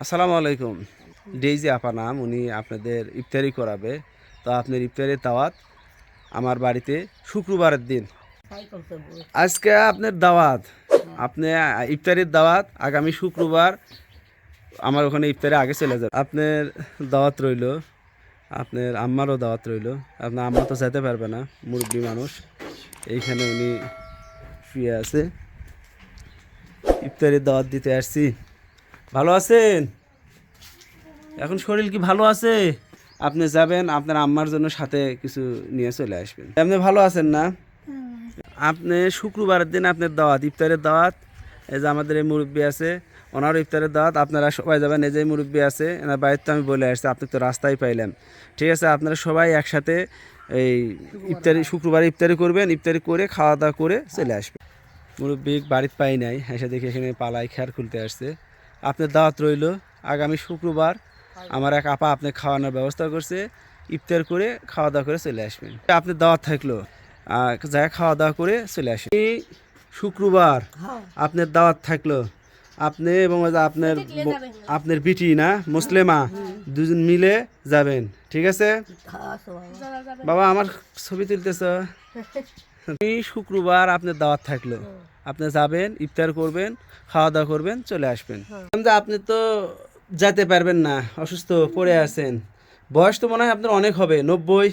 আসসালামু আলাইকুম। ডেইজি আপা নাম, উনি আপনাদের ইফতারি করাবে। তো আপনার ইফতারের দাওয়াত আমার বাড়িতে শুক্রবারের দিন। আজকে আপনার দাওয়াত, আপনি ইফতারির দাওয়াত আগামী শুক্রবার আমার ওখানে ইফতারে আগে চলে যাবে। আপনার দাওয়াত রইল, আপনার আম্মারও দাওয়াত রইল। আপনার আম্মা তো যেতে পারবে না, মুরব্বী মানুষ, এইখানে উনি শুয়ে আছে। ইফতারির দাওয়াত দিতে আসছি। ভালো আছেন? এখন শরীর কি ভালো আছে? আপনি যাবেন, আপনার আম্মার জন্য সাথে কিছু নিয়ে চলে আসবেন। আপনি ভালো আছেন না? আপনি শুক্রবারের দিন আপনার দাওয়াত, ইফতারের দাওয়াত। এই যে আমাদের এই মুরব্বী আছে, ওনারও ইফতারের দাওয়াত। আপনারা সবাই যাবেন। এই যে মুরব্বী আছে, এনার বাড়িতে তো আমি বলে আসছি, আপনি তো রাস্তায় পাইলেন। ঠিক আছে, আপনারা সবাই একসাথে এই ইফতারি, শুক্রবারে ইফতারি করবেন। ইফতারি করে খাওয়া দাওয়া করে চলে আসবেন। মুরব্বী বাড়িতে পাই নাই, এসে দেখি এখানে পালাই খেয়ার খুলতে আসছে। আপনার দাওয়াত রইল আগামী শুক্রবার। আমার এক আপা আপনি খাওয়ানোর ব্যবস্থা করছে, ইফতার করে খাওয়া দাওয়া করে চলে আসবেন। আপনার দাওয়াত থাকলো, যা খাওয়া দাওয়া করে চলে আসেন। এই শুক্রবার আপনার দাওয়াত থাকলো, আপনি এবং আপনার আপনার বিটি না মুসলিমা দুজন মিলে যাবেন। ঠিক আছে বাবা, আমার ছবি তুলতেছ। এই শুক্রবার আপনার দাওয়াত থাকলো, আপনি যাবেন, ইফতার করবেন, খাওয়া দাওয়া করবেন, চলে আসবেন। আপনি তো যেতে পারবেন না, অসুস্থ পড়ে আছেন। বয়স তো মনে হয় আপনার অনেক হবে, 90।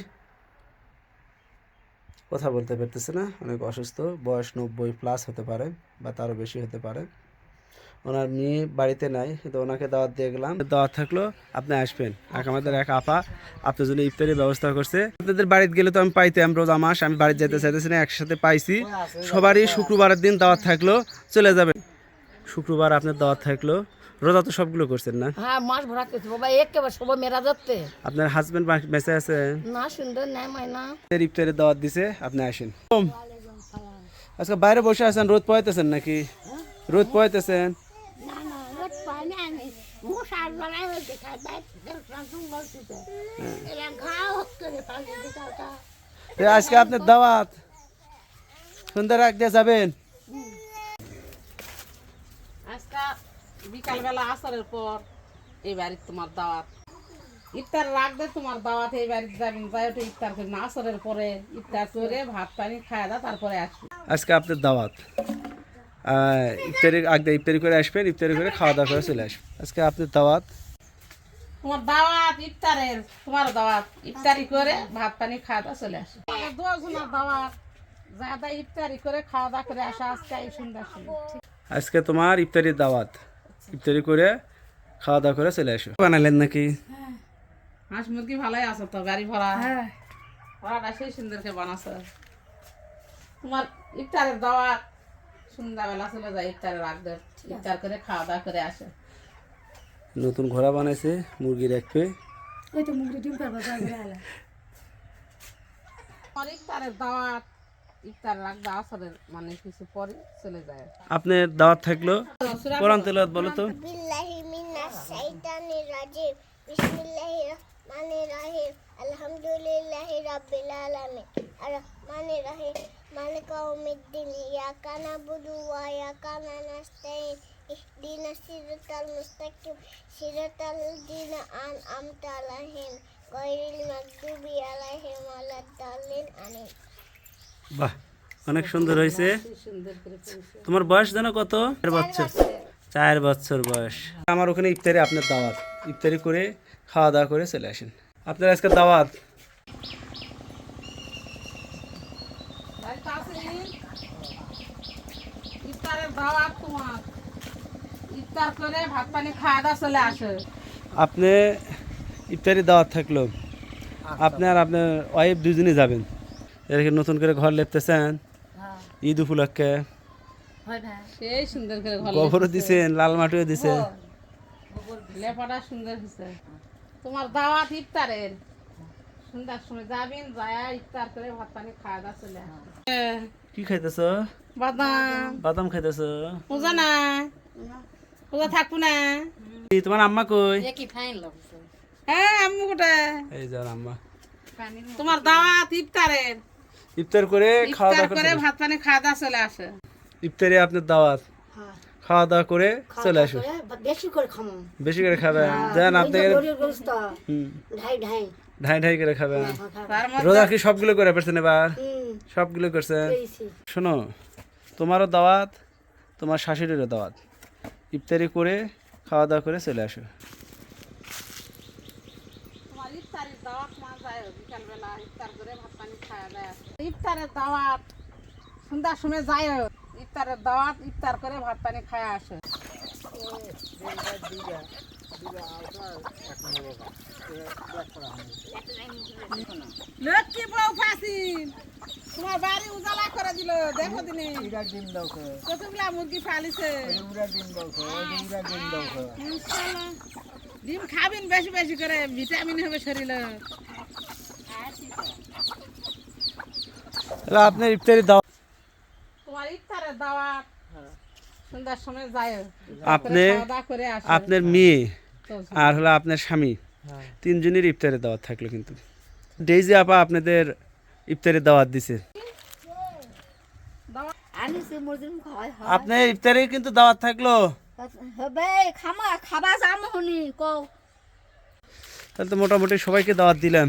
কথা বলতে পারতেছে না, অনেক অসুস্থ। বয়স 90+ হতে পারে বা তারও বেশি হতে পারে। ওনার মেয়ে বাড়িতে নাই, কিন্তু ওনাকে দাওয়াত দিয়ে গেলাম। দাওয়াত থাকলো, আপনি আসবেন। আমাদের এক আপা আপনার জন্য ইফতারের ব্যবস্থা করছে। আপনাদের বাড়িতে গেলে তো আমি পাইতাম রোজা মাস, আমি বাড়িতে যেতে চাইতেছি না, একসাথে পাইছি। সবারই শুক্রবারের দিন দাওয়াত থাকলো, চলে যাবেন। শুক্রবার আপনার দাওয়াত থাকলো। রোজা তো সবগুলো করছেন না? হ্যাঁ, মাছ ভরা করছি বাবা, একেবারে সবাই মেরা যাচ্ছে আপনার হাজবেন্ড বেঁচে আছে না? সুন্দর নাই মাইনা। ইফতারের দাওয়াত দিছে, আপনি আসেন। আজকে বাইরে বসে আছেন, রোদ পোয়াইতেছেন নাকি? রোদ পোয়াইতেছেন? না না, রোদ পাই না আমি। মশার বেলায় হয়েছে খাই বাইরে দেখলাম বলছিতে এরা ঘাও করে পাল্টে দিতে। আজকে আপনার দাওয়াত, সন্ধ্যা রাখ দিয়ে যাবেন। আজকে বিকালবেলা আসরের পর এই বাড়ির তোমার দাওয়াত, ইফতার রাখবে তোমার দাওয়াত, এই বাড়িতে যাবেন, যাই ওটা ইফতার করি না, আসরের পরে ইফতার করে ভাত পানি খাওয়া দাওয়া তারপরে আসবে। আজকে আপনার দাওয়াত, ইফতারি আগে ইফতারি করে আসবেন, ইফতারি করে খাওয়া দাওয়া করে চলে আসবেন। আজকে আপনার দাওয়াত, তোমার দাওয়াত ইফতারের, তোমার দাওয়াত ইফতারি করে ভাত পানি খাওয়া দাওয়া চলে আসে। দুজনের দাওয়াত, যাদা ইফতারি করে খাওয়া দাওয়া করে আসা আজকে এই সন্ধ্যা শুনে। আজকে তোমার ইফতারির দাওয়াত, ইফতারি করে খাওয়া দাওয়া করে চলে আসো। বানালেন নাকি? হাঁস মুরগি ভালোই আছে তো, গাড়ি ভরা, ভরাটা সেই সুন্দরকে বানাছে। তোমার ইফতারের দাওয়াত, সন্ধ্যাবেলা চলে যায় ইফতারে রাখবে, ইফতার করে খাওয়া দাওয়া করে আসে। নতুন ঘোড়া বানাইছে, মুরগি রাখবে। ওই তো মুরগি ডিম পারবা যাবে আলা। আমার ইফতারের দাওয়াত, ইফতার রাখবে আসরের মানে কিছু পরে চলে যায়। আপনার দাওয়াত থাকলো, কোরআন তেলাওয়াত বলো তো। বিল্লাহি মিনাশ শাইতানির রাজিম বিসমিল্লাহির রহমানির রহিম আলহামদুলিল্লাহি রাব্বিল আলামিন আর রহমানির রহিম মালিকা ইয়াউমিদ্দিন ইয়াকা নাবুদু ওয়া ইয়াকা নাস্তাইন ইহদিনাস সিরাতাল মুস্তাকিম সিরাতাল লাযিনা আন'আমতা আলাইহিম গায়রিল মাগদুবি আলাইহিম ওয়ালাদ-দাল্লিন আমিন। বাহ, অনেক সুন্দর হয়েছে। তোমার বয়স জানো কত? 4 বছর। 4 বছর বয়স। আমার ওখানে ইফতারি, আপনার দাওয়াত, ইফতারি করে খাওয়া দাওয়া করে চলে আসেন। আপনার আজকে দাওয়াত। ইফতারের দাওয়াত তোমার, ইফতার করে ভাত পানি খাওয়া দাওয়া চলে আসে। আপনি ইফতারি দাওয়াত থাকলো, আপনি আর আপনার ওয়াইফ দুজনেই যাবেন। এরকম নতুন করে ঘর লেপতেছেন ঈদ উপলক্ষে, সেই সুন্দর করে ঘর গোবরও দিছেন, লাল মাটিও দিছে। লেপাটা সুন্দর হয়েছে। তোমার দাওয়াত ইফতারের, সন্ধ্যার সময় যাবেন, যায় ইফতার করে ভাত পানি খাওয়া দাওয়া চলে আসে। কি খাইতেছ? বাদাম বাদাম খাইতেছ? পূজা না, পূজা থাকবো না। তোমার আম্মা কই? কি ফাইন লাগছে। হ্যাঁ, আম্মু কোথায়? এই যার আম্মা। তোমার দাওয়াত ইফতারের, ইফতার করে খাওয়া ইফতার দাওয়া করে ভাত পানি খাওয়া দাওয়া চলে আসে। ইফতারে আপনার দাওয়াত, খাওয়া দাওয়া করে চলে আসো। বেশি করে খামো। বেশি করে খাবেন, দেন আপনাকে হুম ঢাই ঢাই ঢাই ঢাই করে খাবেন। তার মধ্যে রোজা কি সবগুলো করে পারছেন এবার? সবগুলো করছেন। শোনো, তোমারও দাওয়াত, তোমার শাশুড়িরও দাওয়াত। ইফতারি করে খাওয়া দাওয়া করে চলে আসো। তোমার ইফতারের দাওয়াত মা যায় বিকালবেলা ইফতার করে ভাত পানি খাওয়া যায়। ইফতারের দাওয়াত সন্ধ্যার সময় যায়, ইফতারের দাওয়াত ইফতার করে ভাত পানি খাওয়া আসে। লক্ষ্মী বউ ফাসিল তোমার বাড়ি উজালা করে দিল, দেখো দিনে কতগুলা মুরগি ফালিছে। ইনশাআল্লাহ। ডিম খাবেন বেশি বেশি করে, ভিটামিন হবে শরীরে। তাহলে আপনার ইফতারি দাওয়াত তোমার ইফতারের দাওয়াত সন্ধ্যার সময় যায়, আপনি, খাওয়া দাওয়া করে আসে। আপনার মেয়ে আর হলো আপনার স্বামী, তিনজনের ইফতারের দাওয়াত থাকলো। কিন্তু ডেইজি আপা আপনাদের ইফতারের দাওয়াত দিছে। আনিছে মর্জিম খাওয়াই হয় আপনার ইফতারে কিন্তু দাওয়াত থাকলো। হবে খামা খাবা যাম হনি কও। তাহলে তো মোটামুটি সবাইকে দাওয়াত দিলাম।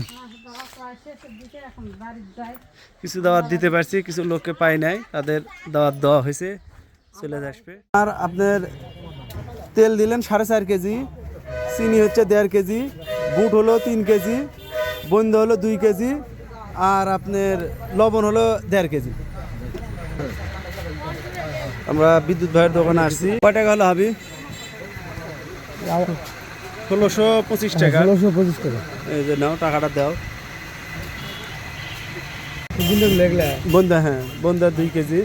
কিছু দাওয়াত দিতে পারছি, কিছু লোককে পাই নাই, তাদের দাওয়াত দেওয়া হয়েছে, চলে আসবে। আর আপনার তেল দিলেন 4.5 কেজি, চিনি হচ্ছে 1.5 কেজি, বুট হলো 3 কেজি, বন্ধ হলো 2 কেজি, আর আপনার লবণ হলো 1.5 কেজি। আমরা বিদ্যুৎ ভাইয়ের দোকানে আসছি। কয় টাকা হলো হাবি? 1625 টাকা। 1625 টাকা। এই যে নাও, টাকাটা দাও। কিন্তু লেগলা বন্দা, হ্যাঁ বন্দা 2 কেজি।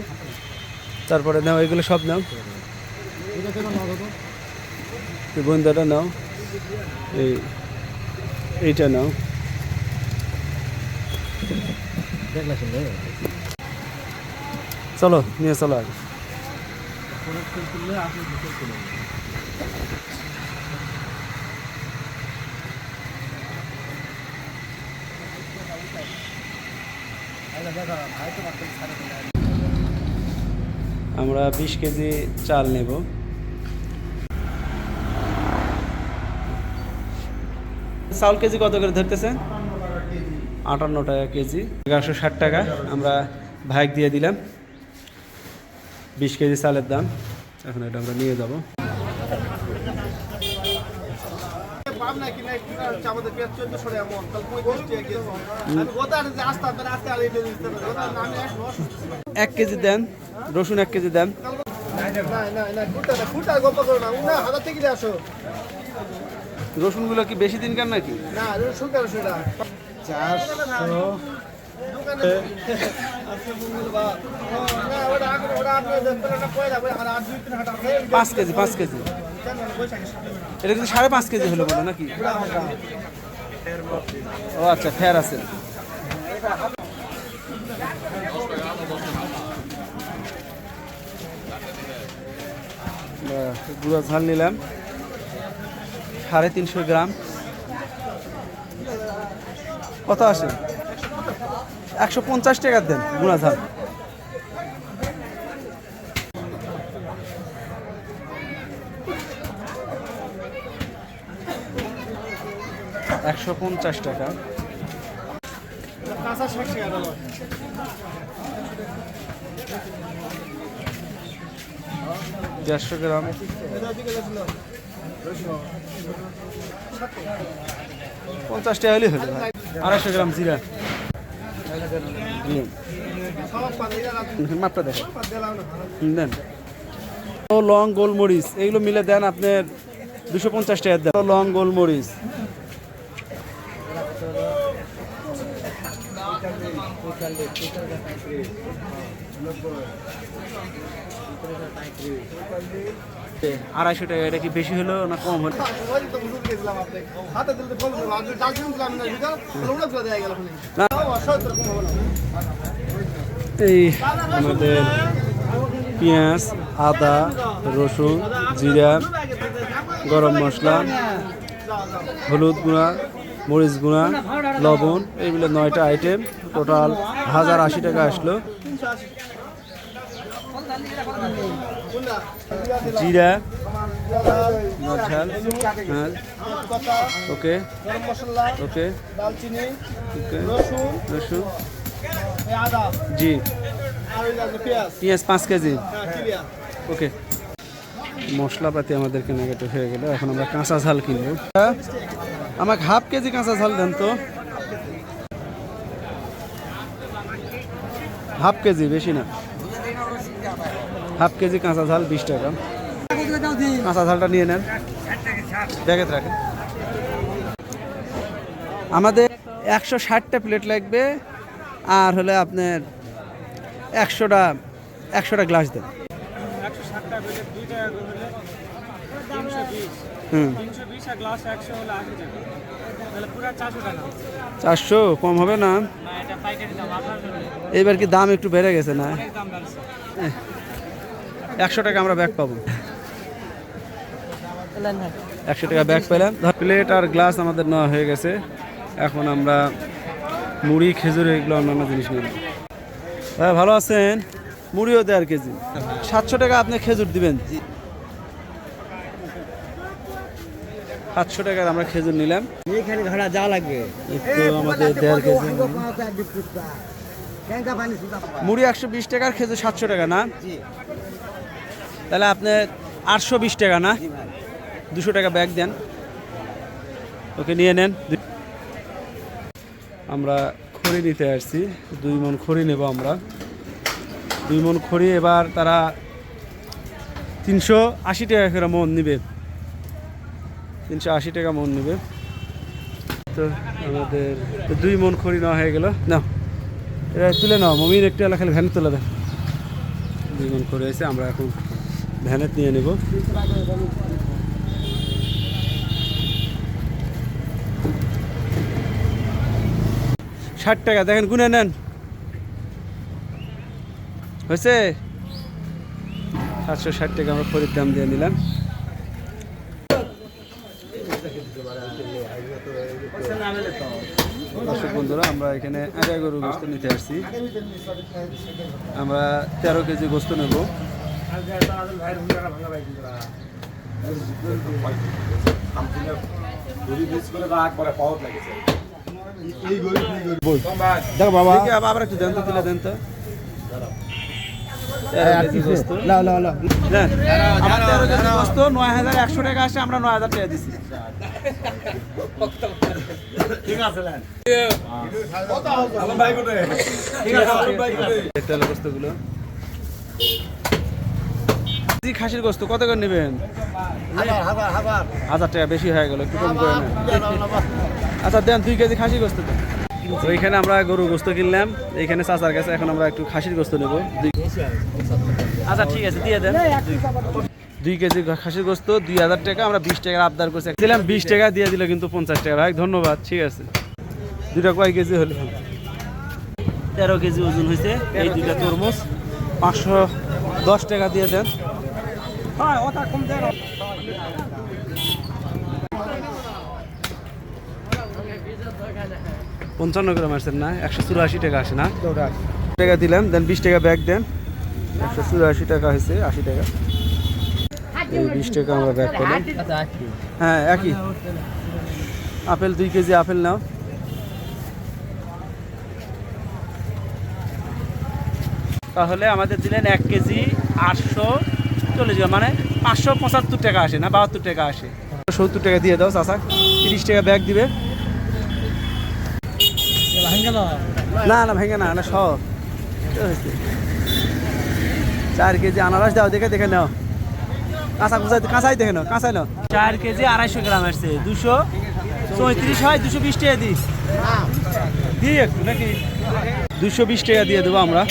তারপরে নাও এগুলো সব নাও, এই বন্দাটা নাও, এইটা নাও। চলো নিয়ে চলো আগে। আমরা 20 কেজি চাল নেব। চাউল কেজি কত করে ধরতেছেন? 58 টাকা কেজি, 1160 টাকা আমরা ভাইক দিয়ে দিলাম। 20 কেজি চালের দাম। এখন এটা আমরা নিয়ে যাব। এক কেজি দেন, রসুন 1 কেজি দেন। রসুনগুলো কি বেশি দিন কার নাকি? পাঁচ কেজি, 5 কেজি। এটা কিন্তু 5.5 কেজি হলো বলো নাকি? ও আচ্ছা, ফের আছে। গুঁড়া ঝাল নিলাম 350 গ্রাম। কত আসে? 150 টাকা দেন গুঁড়া ঝাল। $150 টাকা। 150 গ্রাম। 50 টাকা হলেই হবে। 250 গ্রাম জিরা। মাপটা দেখো দেন। লং গোলমরিচ এইগুলো মিলে দেন আপনার 250 টাকা দেন। লং গোলমরিচ $250 টাকা। এটা কি বেশি হলো না কম হলো? এই আমাদের পেঁয়াজ, আদা, রসুন, জিরা, গরম মশলা, হলুদ গুঁড়া, মরিচ গুঁড়া, লবণ, এইগুলো 9টা আইটেম। টোটাল 1080 টাকা আসলো। জিরা ঝাল হ্যাঁ ওকে গরম মশলা, ওকে দালচিনি, ওকে রসুন, রসুন আদা, জি আর ওই যে পেঁয়াজ। পেঁয়াজ 5 কেজি হ্যাঁ, ক্লিয়ার। ওকে মশলাপাতি আমাদের কেনাকাটা হয়ে গেল এখন আমরা কাঁচা ঝাল কিনবো আমাকে হাফ কেজি কাঁচা ঝাল দেন তো হাফ কেজি বেশি না হাফ কেজি কাঁচা ঝাল 20 টাকা কাঁচা ঝালটা নিয়ে নেন ব্যাগে রাখেন আমাদের 160টা প্লেট লাগবে আর হলে আপনার 100টা গ্লাস দেন 160টা প্লেট 2 টাকা করে হলে 320 হুম 320 আর গ্লাস 100 হলে 80 টাকা, তাহলে পুরো 400 টাকা। 400 কম হবে না না, এটা পাইকারি দাম আপনার জন্য এইবার কি দাম একটু বেড়ে গেছে না অনেক দাম বাড়ছে। 100 টাকা আমরা ব্যাগ পাবো 100 টাকা ব্যাগ পেলাম প্লেট আর গ্লাস আমাদের নেওয়া হয়ে গেছে এখন আমরা মুড়ি খেজুর এগুলো অন্যান্য জিনিস নিয়ে নেব হ্যাঁ ভালো আছেন মুড়িও দেয় আর কেজি 700 টাকা আপনি খেজুর দিবেন 700 টাকার আমরা খেজুর নিলাম এইখানে ঘোড়া যা লাগবে একটু আমাদের 1.5 কেজি মুড়ি 120 টাকার খেজুর 700 টাকা না তাহলে আপনি 820 টাকা না 200 টাকা ব্যাগ দেন ওকে নিয়ে নেন আমরা খড়ি নিতে আসছি 2 মণ খড়ি নেব আমরা 2 মণ খড়ি এবার তারা 380 টাকা করে মণ নেবে 380 টাকা মণ নেবে তো আমাদের 2 মণ খড়ি নেওয়া হয়ে গেল না এটা তুলে নাও মমিন একটু এলাকা খালি ভ্যানে তুলে দেন 2 মণ খড়ি এসে আমরা এখন ভ্যানে নিয়ে নেব ষাট টাকা দেখেন গুনে নেন হয়েছে 760 টাকা আমরা খড়ির দাম দিয়ে নিলাম দর্শক বন্ধুরা আমরা এখানে আড়া গরু গোস্ত নিতে আসছি আমরা 13 কেজি গোস্ত নেব দেখো বাবা, দেখি আবার একটু দেন তো তুলে দেন তো 13 কেজি গোস্ত লাও লাও লাও। দেন আমার 13 কেজি গোস্ত 9100 টাকা আসে আমরা 9000 টাকা দিছি ঠিক আছে লেন। দেখতে হলো গোস্তগুলো জি খাসির গোস্ত কত করে নেবেন হাজার 1000 টাকা বেশি হয়ে গেল একটু কম করে নেন আচ্ছা দেন 2 কেজি খাসির গোস্ত দেন তো এখানে আমরা গরু গোস্ত কিনলাম এখানে চাচার কাছে এখন আমরা একটু খাসির গোস্ত নেব আচ্ছা ঠিক আছে দিয়ে দেন 2 কেজি খাসির গোস্ত 2000 টাকা আমরা 20 টাকার আবদার করছি দিলাম 20 টাকা দিয়ে দিল কিন্তু 50 টাকা ভাই ধন্যবাদ ঠিক আছে দুইটা কয় কেজি হলো 13 কেজি ওজন হয়েছে এই দুইটা তরমুজ 510 টাকা দিয়ে দেন হ্যাঁ, ওটা কম দেন। 55 গ্রাম আসছেন না 184 টাকা আসে না টাকা দিলাম দেন 20 টাকা ব্যাগ দেন 184 টাকা হয়েছে 80 টাকা এই 20 টাকা আমরা ব্যাগ পেলাম হ্যাঁ একই আপেল 2 কেজি আপেল নাও তাহলে আমাদের দিলেন 1 কেজি 840 গ্রাম মানে 575 টাকা আসে না 72 টাকা আসে 70 টাকা দিয়ে দাও চাচা 30 টাকা ব্যাগ দিবে না না ভেঙে না না সব 4 কেজি আনারস দাও দেখে দেখে নাও কাঁচাই দেখে নাও কাঁচাই নাও 4 কেজি 250 গ্রাম আসছে 234 হয় 220 টাকা দিই একটু নাকি 220 টাকা দিয়ে দেবো আমরা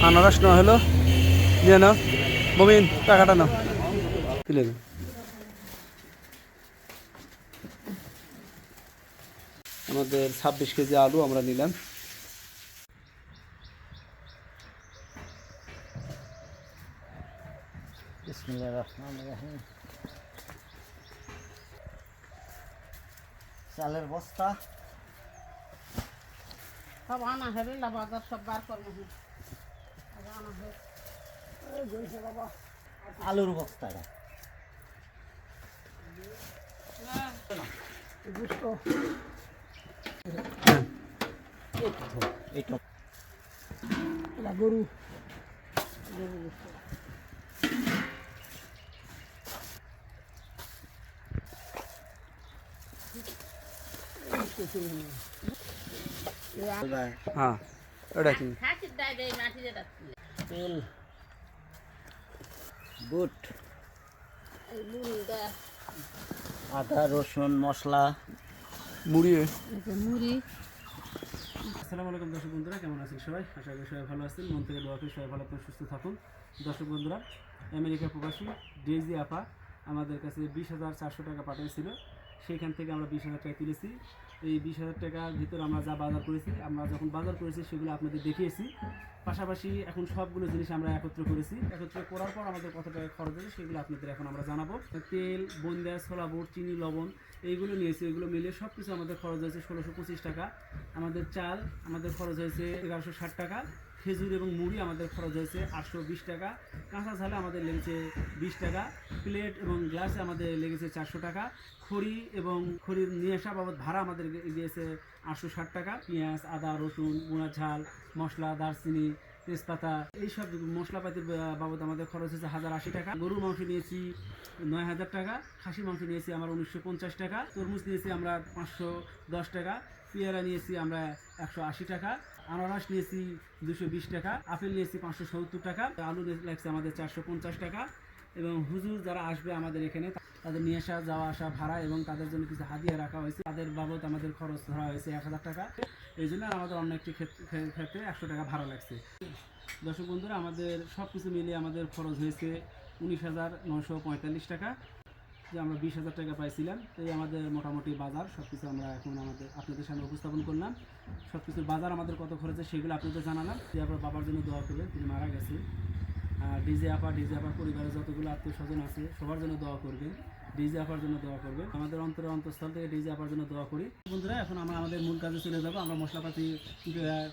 আনারস না হলো নিয়ে নাও মমিন টাকাটা নাও তুলে নাও আমাদের 26 কেজি আলু আমরা নিলাম বিসমিল্লাহির রহমানির রহিম। চালের বস্তা, সব আনা হেরিলা বাজার সব বার করবো আলুর বস্তাটা এইটা গরু হ্যাঁ ওটা কি খাসির ডাই দেয় মাটি যেটা তেল বুট আদা রসুন মশলা মুড়ি। মুড়ি আসসালামু আলাইকুম দর্শক বন্ধুরা, কেমন আছেন সবাই? আশা করি সবাই ভালো আছেন। মন থেকে দোয়া করি সবাই ভালো থাকুন, সুস্থ থাকুন। দর্শক বন্ধুরা, আমেরিকা প্রবাসী ডেইজি আপা আমাদের কাছে 20,400 টাকা পাঠিয়েছিল। সেইখান থেকে আমরা 20,000 টাকা তুলেছি। এই 20,000 টাকার ভিতরে আমরা যা বাজার করেছি, আমরা যখন বাজার করেছি সেগুলো আপনাদের দেখিয়েছি। পাশাপাশি এখন সবগুলো জিনিস আমরা একত্র করেছি। একত্র করার পর আমাদের কত টাকা খরচ হয়েছে সেগুলো আপনাদের এখন আমরা জানাবো। তেল, বনদা, ছোলা বুট, চিনি, লবণ এইগুলো নিয়েছি। এগুলো মিলিয়ে সব কিছু আমাদের খরচ হয়েছে 1625 টাকা। আমাদের চাল আমাদের খরচ হয়েছে 1160 টাকা। খেজুর এবং মুড়ি আমাদের খরচ হয়েছে 820 টাকা। কাঁচা ঝালে আমাদের লেগেছে 20 টাকা। প্লেট এবং গ্লাসে আমাদের লেগেছে 400 টাকা। খড়ি এবং খড়ির নিয়ে আসা বাবদ ভাড়া আমাদের গিয়েছে 860 টাকা। পেঁয়াজ, আদা, রসুন, গুঁড়া ঝাল, মশলা, দারচিনি, তেজপাতা এইসব মশলাপাতির বাবদ আমাদের খরচ হয়েছে 1080 টাকা। গরুর মাংস নিয়েছি 9000 টাকা। খাসি মাংস নিয়েছি আমরা 1950 টাকা। তরমুজ নিয়েছি আমরা 510 টাকা। পেয়ারা নিয়েছি আমরা 180 টাকা। আনারস নিয়েছি 220 টাকা। আপেল নিয়েছি 570 টাকা। আলু লাগছে আমাদের 450 টাকা। এবং হুজুর যারা আসবে আমাদের এখানে তাদের নিয়ে আসা, যাওয়া আসা ভাড়া এবং তাদের জন্য কিছু হাদিয়া রাখা হয়েছে। তাদের বাবদ আমাদের খরচ ধরা হয়েছে 1000 টাকা। এই জন্য আমাদের অন্য একটি ক্ষেত্রে 100 টাকা ভাড়া লাগছে। দর্শক বন্ধুরা, আমাদের সব কিছু মিলিয়ে আমাদের খরচ হয়েছে 19,945 টাকা। যে আমরা 20,000 টাকা পাইছিলাম। তাই আমাদের মোটামুটি বাজার সব কিছু আমরা এখন আপনাদের সামনে উপস্থাপন করলাম। সব কিছুর বাজার আমাদের কত খরচে সেগুলো আপনাদের জানালাম। তারপর বাবার জন্য দোয়া করবেন, তিনি মারা গেছে। ডিজে আপার পরিবারের যতগুলো আত্মীয় স্বজন আছে সবার জন্য দোয়া করবেন। ডিজে আপার জন্য দোয়া করবেন। আমাদের অন্তঃস্থল থেকে ডিজে আপার জন্য দোয়া করি। বন্ধুরা, এখন আমরা আমাদের মূল কাজে চলে যাবো। আমরা মশলাপাতি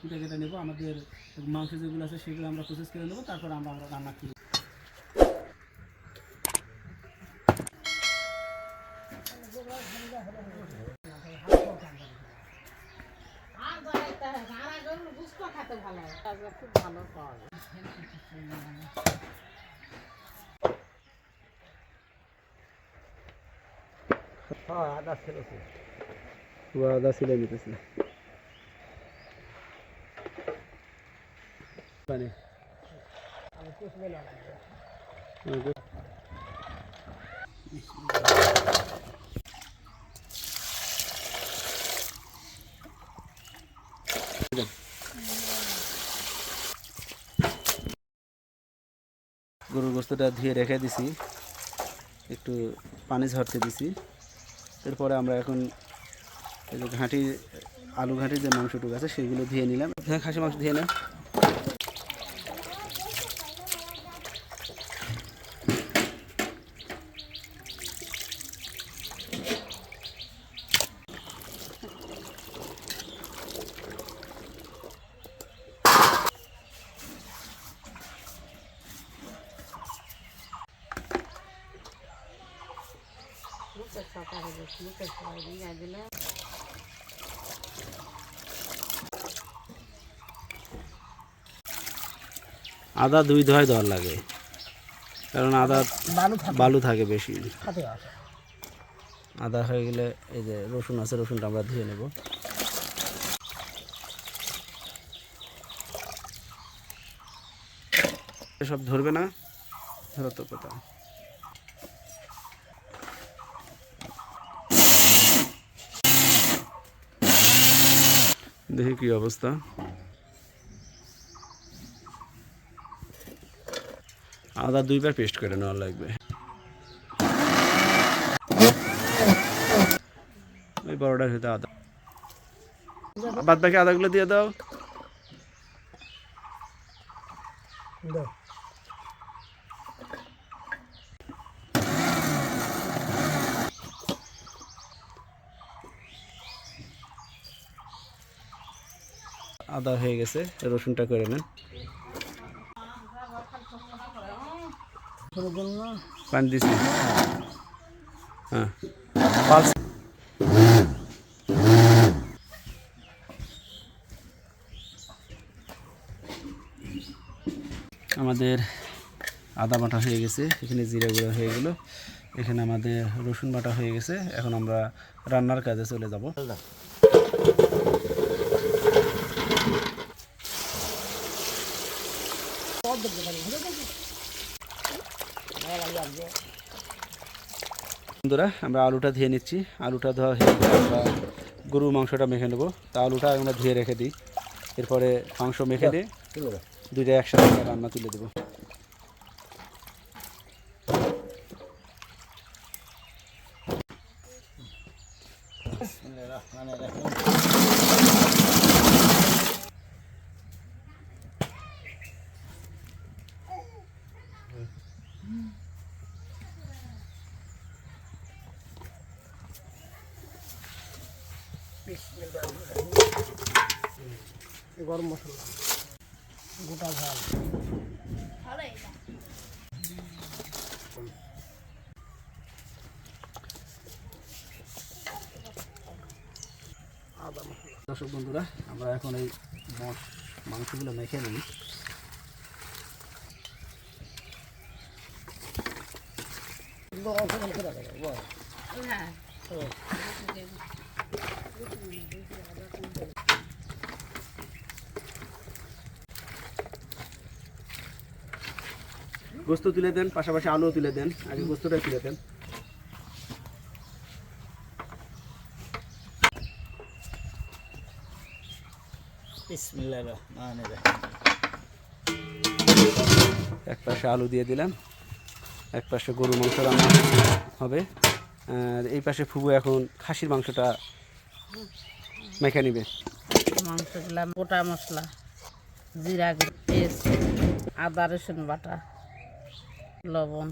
কুটে কেটে নেবো। আমাদের মাংস যেগুলো আছে সেগুলো আমরা প্রসেস করে নেবো। তারপর আমরা রান্না করি। আর বাড়াইতে হয় না। আর গরুর গুস্ত খেতে ভালো হয়, তারপর খুব ভালো পাওয়া যায়। হ্যাঁ আদা ছিল আদা সিলাই নিতেছি। গরুর গোস্তটা ধুয়ে রেখে দিছি, একটু পানি ঝরতে দিছি। এরপরে আমরা এখন এই যে আলু ঘাঁটির যে মাংসটুকু আছে সেগুলো ধুয়ে নিলাম। হ্যাঁ, খাসি মাংস ধুয়ে নেন। আদা 2 ধোয়ায় দেওয়ার লাগে, কারণ আদা বালু থাকে বেশি। আদা হয়ে গেলে এই যে রসুন আছে, রসুনটা আমরা ধুয়ে নেব। এসব ধরবে না, ধরো তো কথা। দেখি কি অবস্থা। আদা 2 বার পেস্ট করে নেওয়া লাগবে। ওই বড়টার ভিতরে আদা, বাদ বাকি আদাগুলো দিয়ে দাও। আদা হয়ে গেছে, রসুনটা করে নেন। পানি দিছি হ্যাঁ পালস আমাদের আদা বাটা হয়ে গেছে, এখানে জিরা গুঁড়া হয়ে গেল, এখানে আমাদের রসুন বাটা হয়ে গেছে। এখন আমরা রান্নার কাজে চলে যাব। বন্ধুরা আমরা আলুটা ধুয়ে নিচ্ছি। আলুটা ধোয়া হয়ে গেলে আমরা গরুর মাংসটা মেখে নেবো। তা আলুটা আমরা ধুয়ে রেখে দিই, এরপরে মাংস মেখে দিয়ে দুইটা একসাথে রান্না তুলে দেবো। গরম মশলা, গোটা ঝাল, দর্শক বন্ধুরা আমরা এখন এই মাংসগুলো মেখে নিই। গোস্ত তুলে দেন, পাশাপাশি আলুও তুলে দেন। আগে গোস্তটা তুলে দেন। বিসমিল্লাহির রহমানির রহিম। এক পাশে আলু দিয়ে দিলাম, এক পাশে গরুর মাংস রান্না হবে, আর এই পাশে ফুবু এখন খাসির মাংসটা মেখে নিবে। মাংসগুলা গোটা মশলা, জিরা গুঁড়ো, পেস্ট, আদা রসুন বাটা, লবণ,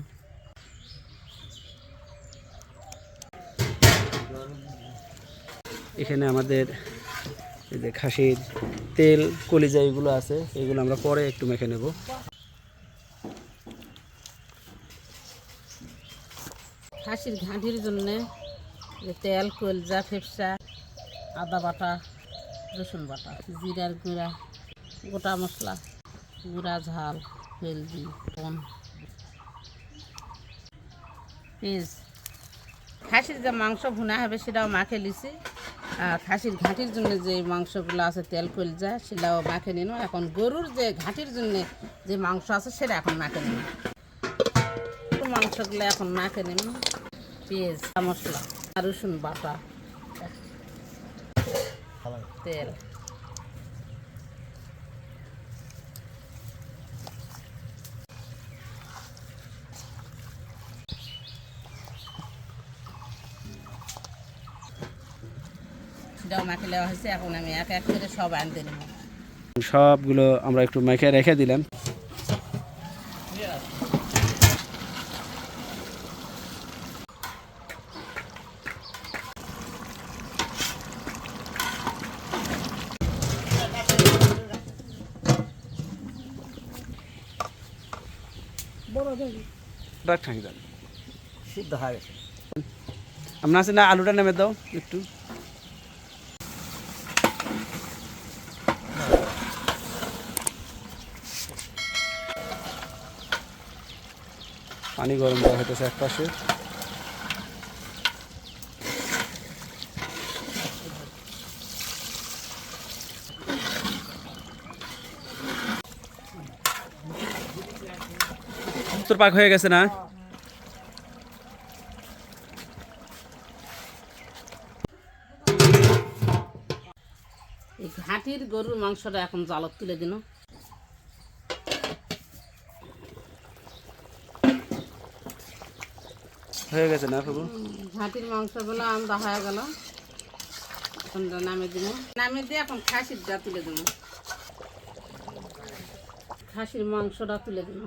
এখানে আমাদের এই যে খাসির তেল কলিজা এগুলো আছে, এগুলো আমরা পরে একটু মেখে নেব। খাসির ঘাঁটির জন্যে যে তেল, কলজা, ফেপসা, আদা বাটা, রসুন বাটা, জিরার গুঁড়া, গোটা মশলা, গুঁড়া ঝাল, হলদি, লবণ, পেঁয়াজ। খাসির যে মাংস ভুনা হবে সেটাও মাখে লিছি, আর খাসির ঘাঁটির জন্য যে মাংসগুলো আছে তেল কলজা সেটাও মাখে নিন। এখন গরুর যে ঘাঁটির জন্য যে মাংস আছে সেটা এখন মাখে নিন। মাংসগুলো এখন মাখে নিন। পেঁয়াজ, মশলা, রসুন বাটা, তেল, সেটাও মাখে নেওয়া হয়েছে। এখন আমি এক এক করে সব আনতে নেব। সবগুলো আমরা একটু মেখে রেখে দিলাম। সিদ্ধ হয়ে গেছে। আপনার আছে না, আলুটা নেমে দাও একটু। পানি গরম করা হইতেছে এক পাশে। তোর পাক হয়ে গেছে না? এই ঘাঁটির গরুর মাংসটা এখন জালত তুলে দিন। হয়ে গেছে না প্রভু? ঘাঁটির মাংসগুলো আমরা হয়ে গেল, এখন নামিয়ে দিব। নামিয়ে দিয়ে এখন খাসির যা তুলে দিব, খাসির মাংসটা তুলে দিব।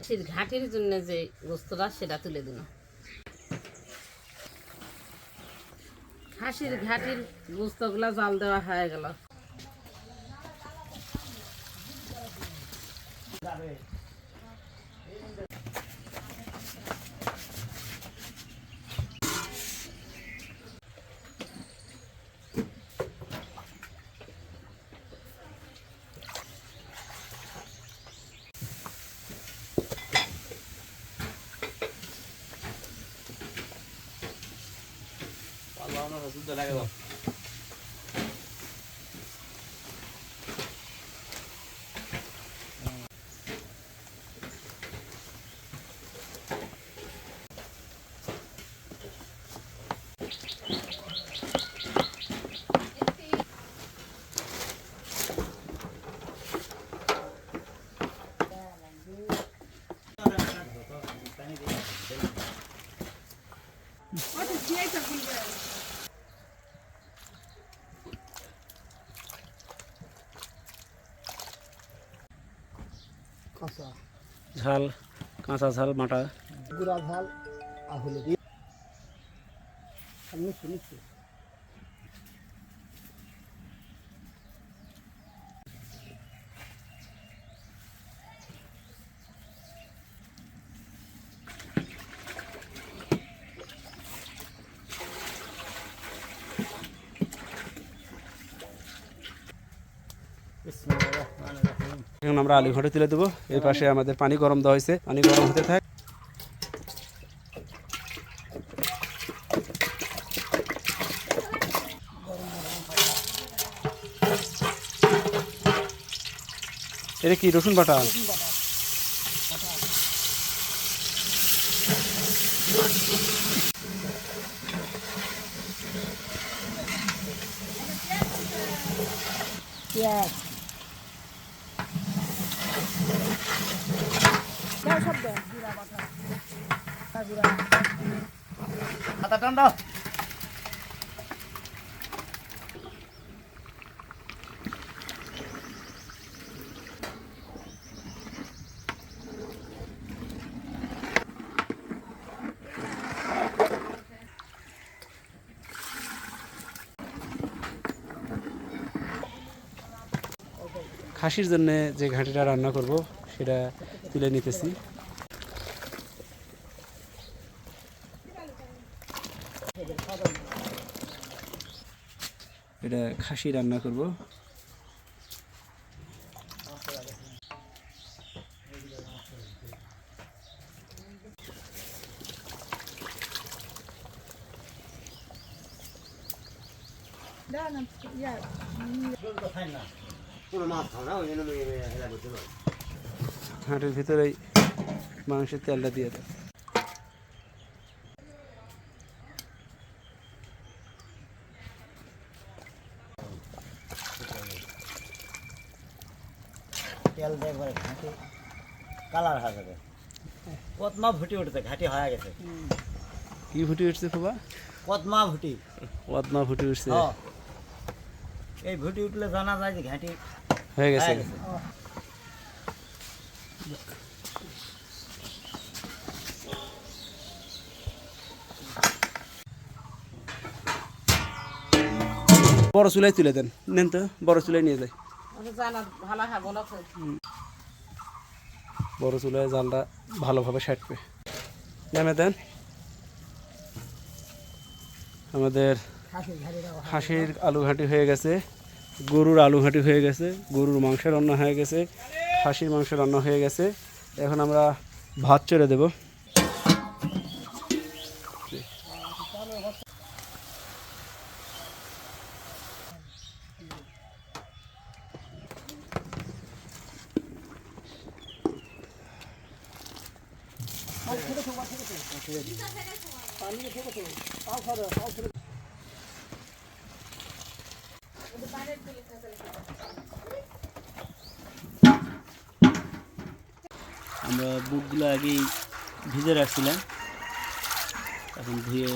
খাসির ঘাটির জন্য যে গোস্তটা সেটা তুলে দিন। খাসির ঘাটির গোস্তগুলা জাল দেওয়া হয়ে গেল। ঝাল, কাঁচা ঝাল মাটা। গুড়া ঝাল আহলে আমি শুনেছি। এখন আমরা আলু ঘটে তুলে দেবো। এই পাশে আমাদের পানি গরম দেওয়া হয়েছে, পানি গরম হতে থাক। এটা কি রসুন বাটা? পেঁয়াজ হাতা টান দাও। খাসির জন্য যে ঘাঁটিটা রান্না করব সেটা তুলে নিতেছি। এটা খাসি রান্না করব। ঘাঁটির ভিতরে মাংসের তেলটা দিয়ে দেয়। তেল দিয়ে একবারে ঘাঁটি কালার হয়ে যাবে। কদমা ফুটি উঠছে, ঘাঁটি হয়ে গেছে। কি ফুটে উঠছে খুবা? কদমা ফুটি। পদ্মা ফুটে উঠছে। এই ফুটি উঠলে জানা যায় যে ঘাঁটি হয়ে গেছে। বড় চুলাই তুলে দেন, নেন তো বড় চুলাই নিয়ে যায়। জানা ভালো হ্যাঁ বলো। বড় চুলায় জালটা ভালোভাবে সাটবে। নেমে দেন। আমাদের খাসির আলু ঘাঁটি হয়ে গেছে, গরুর আলু ঘাঁটি হয়ে গেছে, গরুর মাংস রান্না হয়ে গেছে, খাসির মাংস রান্না হয়ে গেছে। এখন আমরা ভাত চড়ে দেব। আমরা বুটগুলো আগেই ভিজে রাখছিলাম, এখন ধুয়ে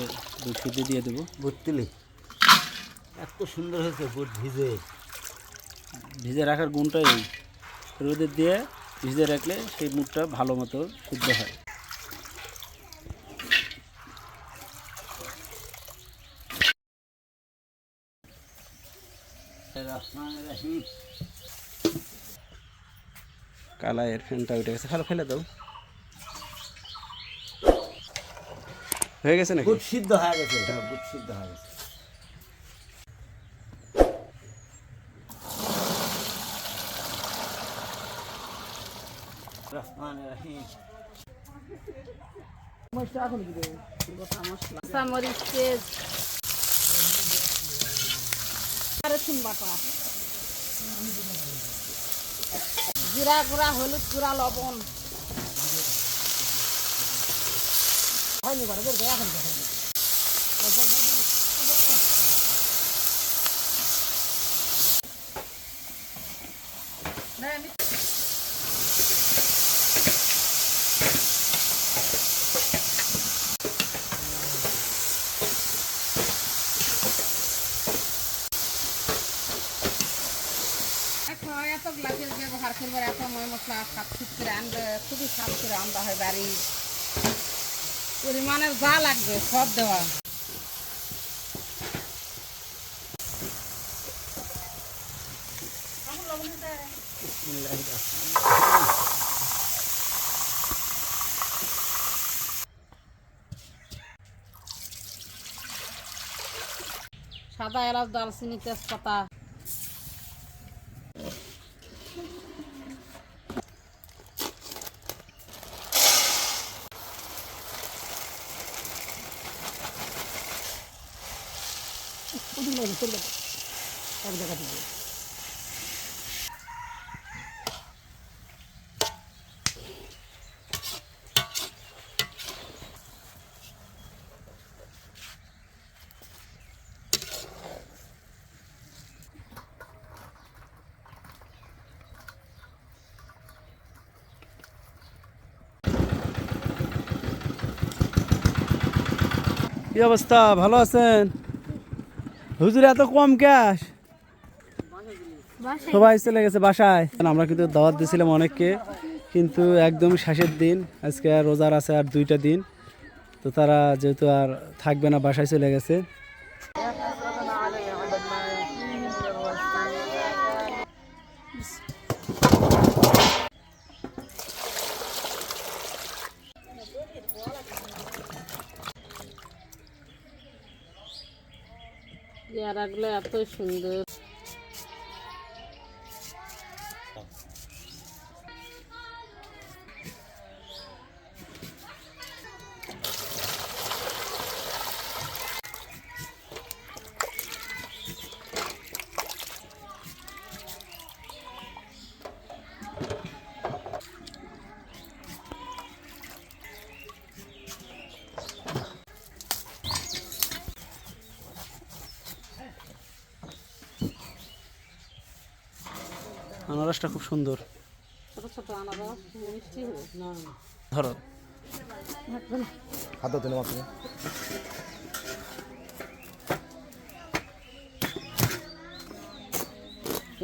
বুট খেতে দিয়ে দেবো। বুট তুলি এত সুন্দর হয়েছে, বুট ভিজে। ভিজে রাখার গুণটাই এই, রোদে দিয়ে ভিজিয়ে রাখলে সেই মুড়টা ভালো মতো সিদ্ধ হয়। কালাইয়ের ফ্যানটা উঠে গেছে, ভালো ফেলে দাও। হয়ে গেছে নাকি? বুট সিদ্ধ হয়ে গেছে, হ্যাঁ বুট সিদ্ধ হয়ে গেছে। রহমানির রহিম। গোটা মশলা, কাঁচামরিচ, পেঁয়াজ, রসুন বাটা, জিরা গুঁড়া, হলুদ গুঁড়া, লবণ। এত গ্লাসের ব্যবহার করবার, এত ময় মশলা সাত ফিট করে আনবে, খুবই সাত করে আনতে হয় বাড়ি। পরিমাণের যা লাগবে সব দেওয়া। সাদা এলাচ, দারচিনি, তেজপাতা। কি অবস্থা, ভালো আছেন? হুজুর এত কম ক্যাশ, সবাই চলে গেছে বাসায়। আমরা কিন্তু দাওয়াত দিয়েছিলাম অনেককে, কিন্তু একদম শেষের দিন, আজকে আর রোজার আছে আর 2টা দিন, তো তারা যেহেতু আর থাকবে না, বাসায় চলে গেছে। পেয়ারাগুলো এত সুন্দর। আনারসটা খুব সুন্দর, ছোট ছোট আনারস, মিষ্টি হবে না। ধরো হাত ধুতে নেব আপনি।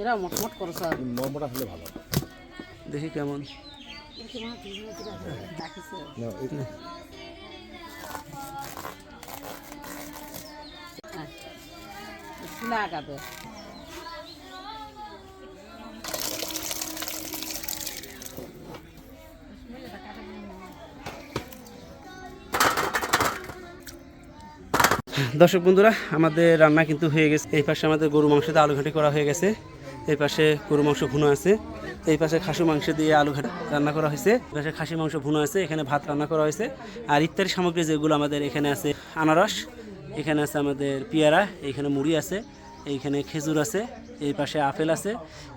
এরা মটমট করে স্যার। মোটা হলে ভালো। দেখি কেমন। লাগাবে দর্শক বন্ধুরা, আমাদের রান্না কিন্তু হয়ে গেছে। এই পাশে আমাদের গরু মাংস দিয়ে আলু ঘাটি করা হয়ে গেছে, এই পাশে গরু মাংস ভুনো আছে, এই পাশে খাসি মাংস দিয়ে আলু ঘাটি রান্না করা হয়েছে, এই পাশে খাসি মাংস ভুনো আছে, এখানে ভাত রান্না করা হয়েছে। আর ইত্যাদি সামগ্রী যেগুলো আমাদের এখানে আছে, আনারস, এখানে আছে আমাদের পেয়ারা, এইখানে মুড়ি আছে, এইখানে খেজুর আছে, এই পাশে আপেল আছে,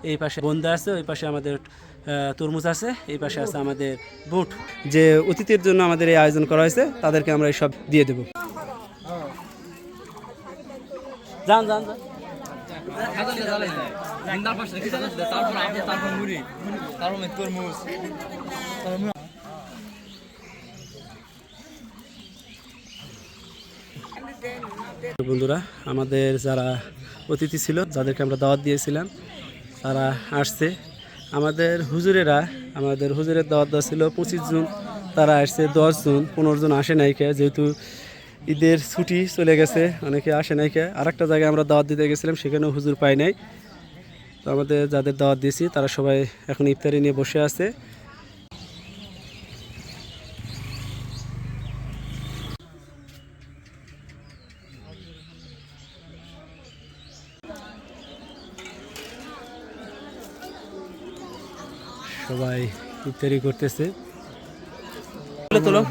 এই পাশে বোন্দা আছে, ওই পাশে আমাদের তরমুজ আছে, এই পাশে আছে আমাদের বুট। যে অতিথির জন্য আমাদের এই আয়োজন করা হয়েছে, তাদেরকে আমরা এই সব দিয়ে দেবো। যান যান যান। বন্ধুরা, আমাদের যারা অতিথি ছিল, যাদেরকে আমরা দাওয়াত দিয়েছিলাম, তারা আসছে। আমাদের হুজুরের দাওয়াত দেওয়া ছিল 25 জুন, তারা আসছে 10 জুন, 15 জন আসে নাইকে, যেহেতু ঈদের ছুটি চলে গেছে অনেকে আসে নাইকে। আর একটা জায়গায় আমরা দাওয়াত দিতে গেছিলাম, সেখানেও হুজুর পাই নাই। তো আমাদের যাদের দাওয়াত দিয়েছি তারা সবাই এখন ইফতারি নিয়ে বসে আছে। সবাই ইফতারি করতেছে। তোলো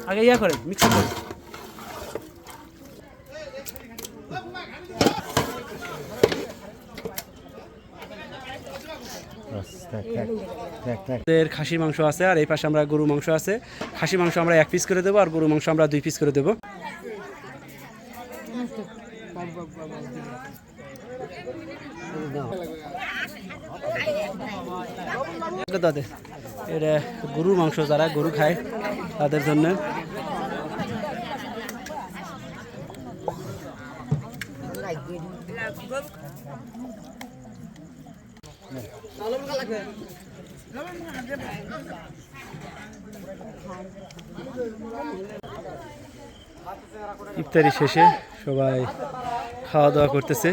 আগে ইয়া করে মিক্স করে। খাসির মাংস আছে আর এই পাশে আমরা গরু মাংস আছে। খাসি মাংস আমরা 1 পিস করে দেবো আর গরু মাংস আমরা 2 পিস করে দেবো। এটা গরুর মাংস, যারা গরু খায় তাদের জন্য। ইফতারি শেষে সবাই খাওয়া দাওয়া করতেছে।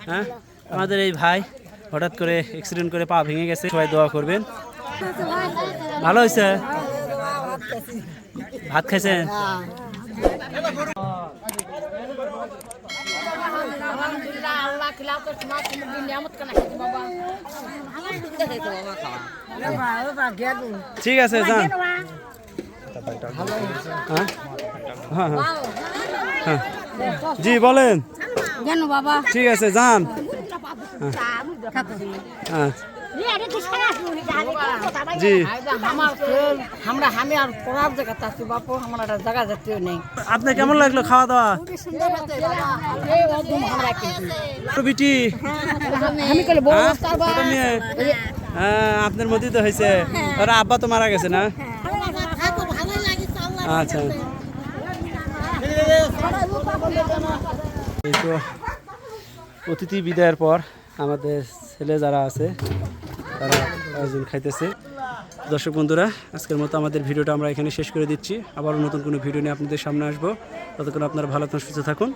হ্যাঁ, আমাদের এই ভাই হঠাৎ করে অ্যাক্সিডেন্ট করে পা ভেঙে গেছে, সবাই দোয়া করবেন। ভালো হয়েছে? ভাত খাইছেন? ঠিক আছে, যান। হ্যাঁ হ্যাঁ হ্যাঁ, জি বলেন। ঠিক আছে, যান। হ্যাঁ জি, আপনার কেমন লাগলো খাওয়া দাওয়া? বিটি আপনার মধ্যে তো হয়েছে, ওরা আব্বা তো মারা গেছে না? আচ্ছা, এই তো অতিথি বিদায়ের পর আমাদের ছেলে যারা আছে তারা আয়োজন খাইতেছে। দর্শক বন্ধুরা, আজকের মতো আমাদের ভিডিওটা আমরা এখানে শেষ করে দিচ্ছি। আবারও নতুন কোনো ভিডিও নিয়ে আপনাদের সামনে আসবো। ততক্ষণ আপনারা ভালো থাকুন, সুস্থ থাকুন।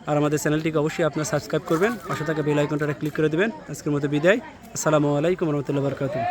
আর আমাদের চ্যানেলটিকে অবশ্যই আপনারা সাবস্ক্রাইব করবেন, পাশে থাকা বেল আইকনটা ক্লিক করে দেবেন। আজকের মতো বিদায়। আসসালামু আলাইকুম রহমতুল্লাহ বরকাতুহু।